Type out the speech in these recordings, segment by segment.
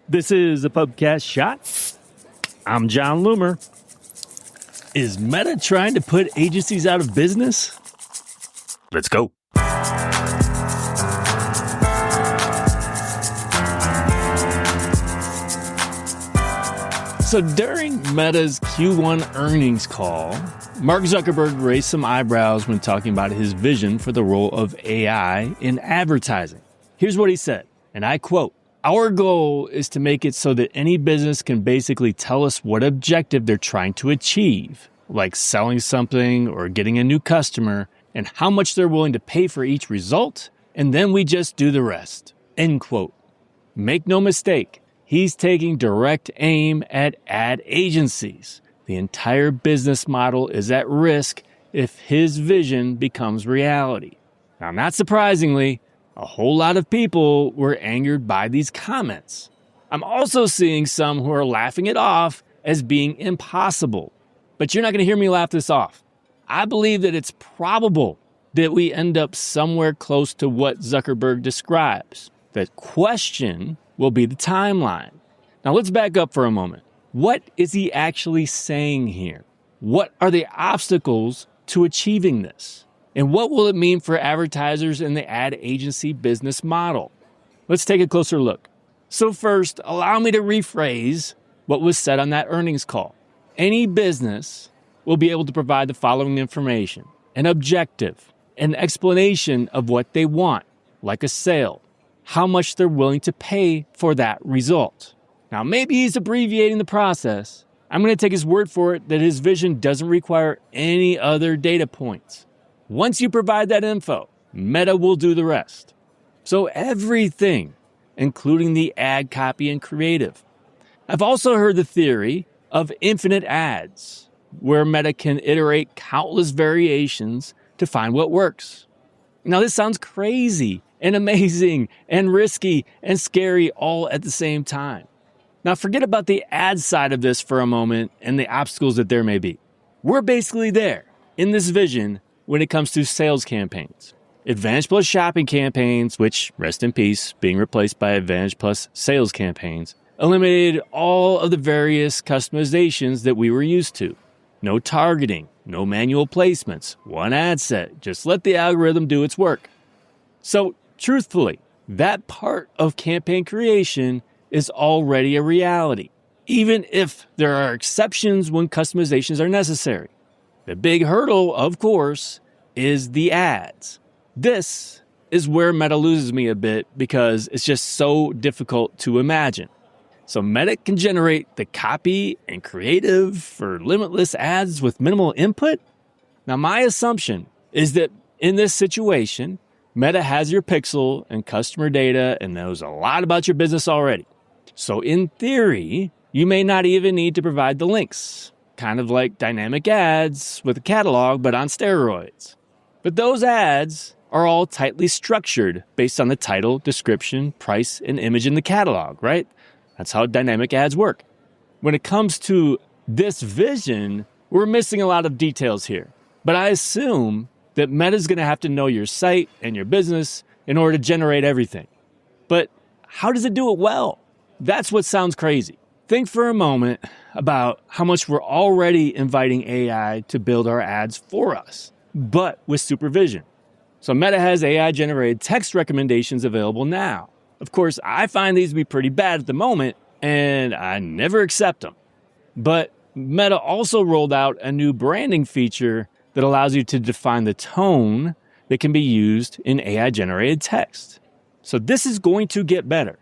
This is a Pubcast Shot. I'm John Loomer. Is Meta trying to put agencies out of business? Let's go. So during Meta's Q1 earnings call, Mark Zuckerberg raised some eyebrows when talking about his vision for the role of AI in advertising. Here's what he said, and I quote, "Our goal is to make it so that any business can basically tell us what objective they're trying to achieve, like selling something or getting a new customer, and how much they're willing to pay for each result, and then we just do the rest." End quote. Make no mistake, he's taking direct aim at ad agencies. The entire business model is at risk if his vision becomes reality. Now, not surprisingly, a whole lot of people were angered by these comments. I'm also seeing some who are laughing it off as being impossible. But you're not going to hear me laugh this off. I believe that it's probable that we end up somewhere close to what Zuckerberg describes. The question will be the timeline. Now let's back up for a moment. What is he actually saying here? What are the obstacles to achieving this? And what will it mean for advertisers in the ad agency business model? Let's take a closer look. So first, allow me to rephrase what was said on that earnings call. Any business will be able to provide the following information: an objective, an explanation of what they want, like a sale, how much they're willing to pay for that result. Now, maybe he's abbreviating the process. I'm going to take his word for it that his vision doesn't require any other data points. Once you provide that info, Meta will do the rest. So everything, including the ad copy and creative. I've also heard the theory of infinite ads, where Meta can iterate countless variations to find what works. Now, this sounds crazy and amazing and risky and scary all at the same time. Now, forget about the ad side of this for a moment and the obstacles that there may be. We're basically there in this vision when it comes to sales campaigns. Advantage Plus shopping campaigns, which, rest in peace, being replaced by Advantage Plus sales campaigns, eliminated all of the various customizations that we were used to. No targeting, no manual placements, one ad set. Just let the algorithm do its work. So, truthfully, that part of campaign creation is already a reality, even if there are exceptions when customizations are necessary. The big hurdle, of course, is the ads. This is where Meta loses me a bit because it's just so difficult to imagine. So Meta can generate the copy and creative for limitless ads with minimal input? Now, my assumption is that in this situation, Meta has your pixel and customer data and knows a lot about your business already. So in theory, you may not even need to provide the links. Kind of like dynamic ads with a catalog, but on steroids. But those ads are all tightly structured based on the title, description, price, and image in the catalog, right? That's how dynamic ads work. When it comes to this vision, we're missing a lot of details here. But I assume that Meta's going to have to know your site and your business in order to generate everything. But how does it do it well? That's what sounds crazy. Think for a moment about how much we're already inviting AI to build our ads for us, but with supervision. So Meta has AI-generated text recommendations available now. Of course, I find these to be pretty bad at the moment, and I never accept them. But Meta also rolled out a new branding feature that allows you to define the tone that can be used in AI-generated text. So this is going to get better.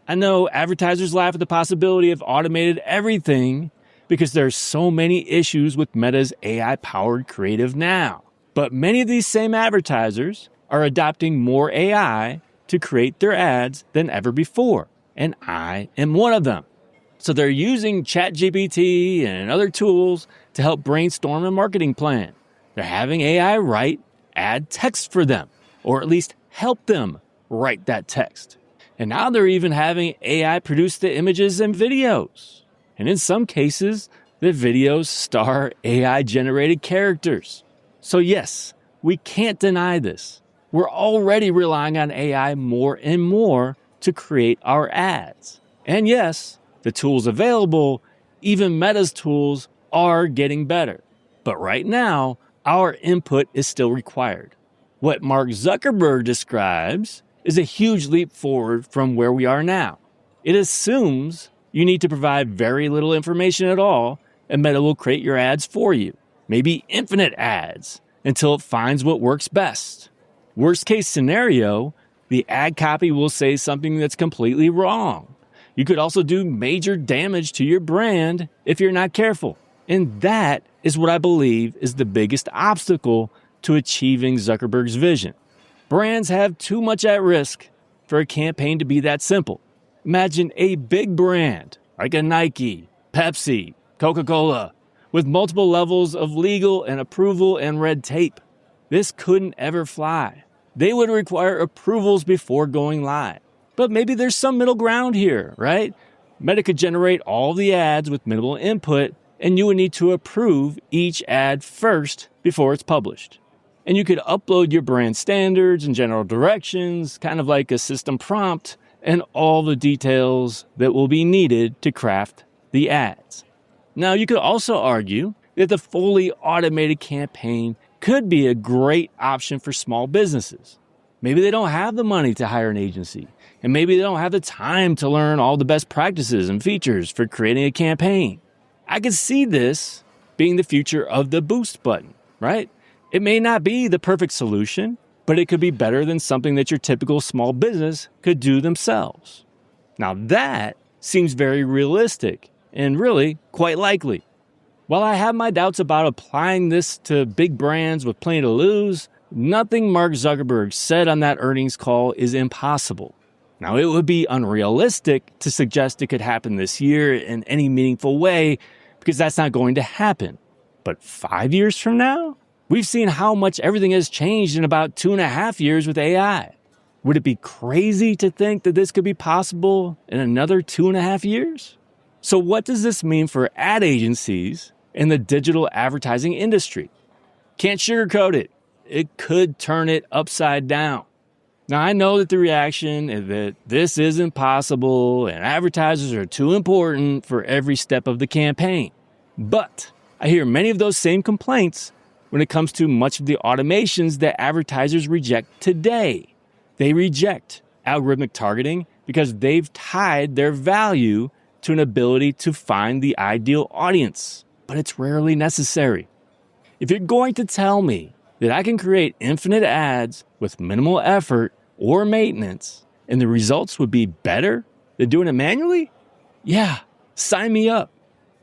I know advertisers laugh at the possibility of automated everything because there's so many issues with Meta's AI-powered creative now. But many of these same advertisers are adopting more AI to create their ads than ever before, and I am one of them. So they're using ChatGPT and other tools to help brainstorm a marketing plan. They're having AI write ad text for them, or at least help them write that text. And now they're even having AI produce the images and videos. And in some cases, the videos star AI-generated characters. So yes, we can't deny this. We're already relying on AI more and more to create our ads. And yes, the tools available, even Meta's tools, are getting better. But right now, our input is still required. What Mark Zuckerberg describes is a huge leap forward from where we are now. It assumes you need to provide very little information at all, and Meta will create your ads for you. Maybe infinite ads until it finds what works best. Worst case scenario, the ad copy will say something that's completely wrong. You could also do major damage to your brand if you're not careful. And that is what I believe is the biggest obstacle to achieving Zuckerberg's vision. Brands have too much at risk for a campaign to be that simple. Imagine a big brand like a Nike, Pepsi, Coca-Cola, with multiple levels of legal and approval and red tape. This couldn't ever fly. They would require approvals before going live. But maybe there's some middle ground here, right? Meta could generate all the ads with minimal input, and you would need to approve each ad first before it's published. And you could upload your brand standards and general directions, kind of like a system prompt, and all the details that will be needed to craft the ads. Now, you could also argue that the fully automated campaign could be a great option for small businesses. Maybe they don't have the money to hire an agency, and maybe they don't have the time to learn all the best practices and features for creating a campaign. I could see this being the future of the boost button, right? It may not be the perfect solution, but it could be better than something that your typical small business could do themselves. Now that seems very realistic and really quite likely. While I have my doubts about applying this to big brands with plenty to lose, nothing Mark Zuckerberg said on that earnings call is impossible. Now, it would be unrealistic to suggest it could happen this year in any meaningful way because that's not going to happen. But 5 years from now? We've seen how much everything has changed in about 2.5 years with AI. Would it be crazy to think that this could be possible in another 2.5 years? So what does this mean for ad agencies in the digital advertising industry? Can't sugarcoat it. It could turn it upside down. Now, I know that the reaction is that this isn't possible and advertisers are too important for every step of the campaign. But I hear many of those same complaints when it comes to much of the automations that advertisers reject today. They reject algorithmic targeting because they've tied their value to an ability to find the ideal audience, but it's rarely necessary. If you're going to tell me that I can create infinite ads with minimal effort or maintenance, and the results would be better than doing it manually? Yeah, sign me up.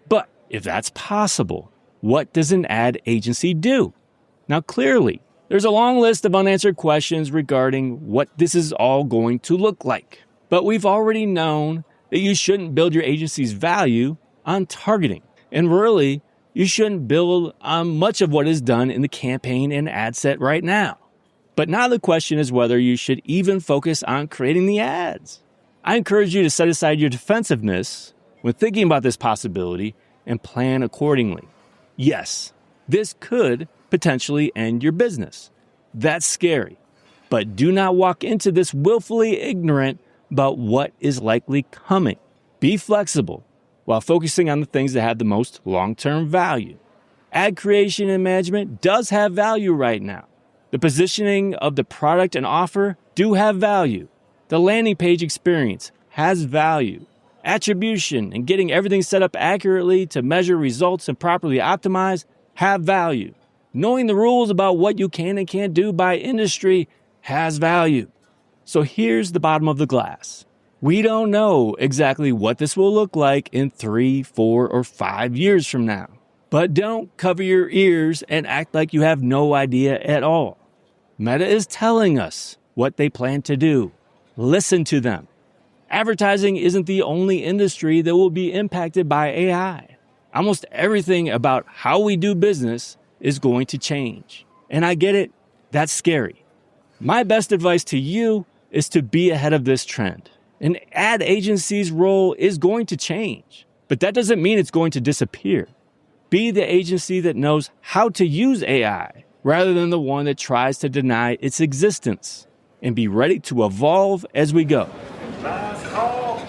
But if that's possible, what does an ad agency do? Now, clearly, there's a long list of unanswered questions regarding what this is all going to look like. But we've already known that you shouldn't build your agency's value on targeting. And really, you shouldn't build on much of what is done in the campaign and ad set right now. But now the question is whether you should even focus on creating the ads. I encourage you to set aside your defensiveness when thinking about this possibility and plan accordingly. Yes, this could potentially end your business. That's scary. But do not walk into this willfully ignorant about what is likely coming. Be flexible while focusing on the things that have the most long-term value. Ad creation and management does have value right now. The positioning of the product and offer do have value. The landing page experience has value. Attribution and getting everything set up accurately to measure results and properly optimize have value. Knowing the rules about what you can and can't do by industry has value. So here's the bottom of the glass. We don't know exactly what this will look like in 3, 4, or 5 years from now. But don't cover your ears and act like you have no idea at all. Meta is telling us what they plan to do. Listen to them. Advertising isn't the only industry that will be impacted by AI. Almost everything about how we do business is going to change. And I get it, that's scary. My best advice to you is to be ahead of this trend. An ad agency's role is going to change, but that doesn't mean it's going to disappear. Be the agency that knows how to use AI rather than the one that tries to deny its existence, and be ready to evolve as we go. Last call.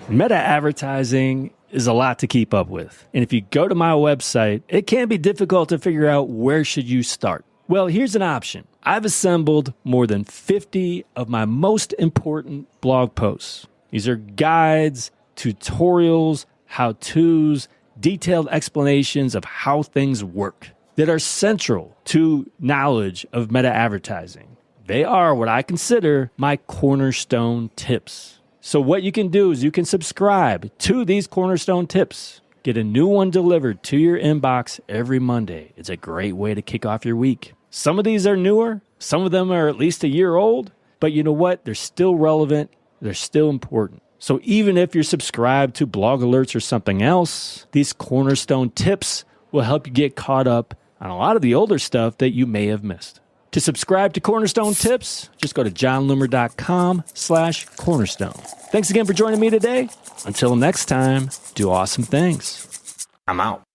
Meta advertising is a lot to keep up with. And if you go to my website, it can be difficult to figure out where should you start. Well, here's an option. I've assembled more than 50 of my most important blog posts. These are guides, tutorials, how-tos, detailed explanations of how things work that are central to knowledge of meta advertising. They are what I consider my cornerstone tips. So what you can do is you can subscribe to these cornerstone tips. Get a new one delivered to your inbox every Monday. It's a great way to kick off your week. Some of these are newer. Some of them are at least a year old. But you know what? They're still relevant. They're still important. So even if you're subscribed to blog alerts or something else, these cornerstone tips will help you get caught up on a lot of the older stuff that you may have missed. To subscribe to Cornerstone Tips, just go to johnloomer.com/cornerstone. Thanks again for joining me today. Until next time, do awesome things. I'm out.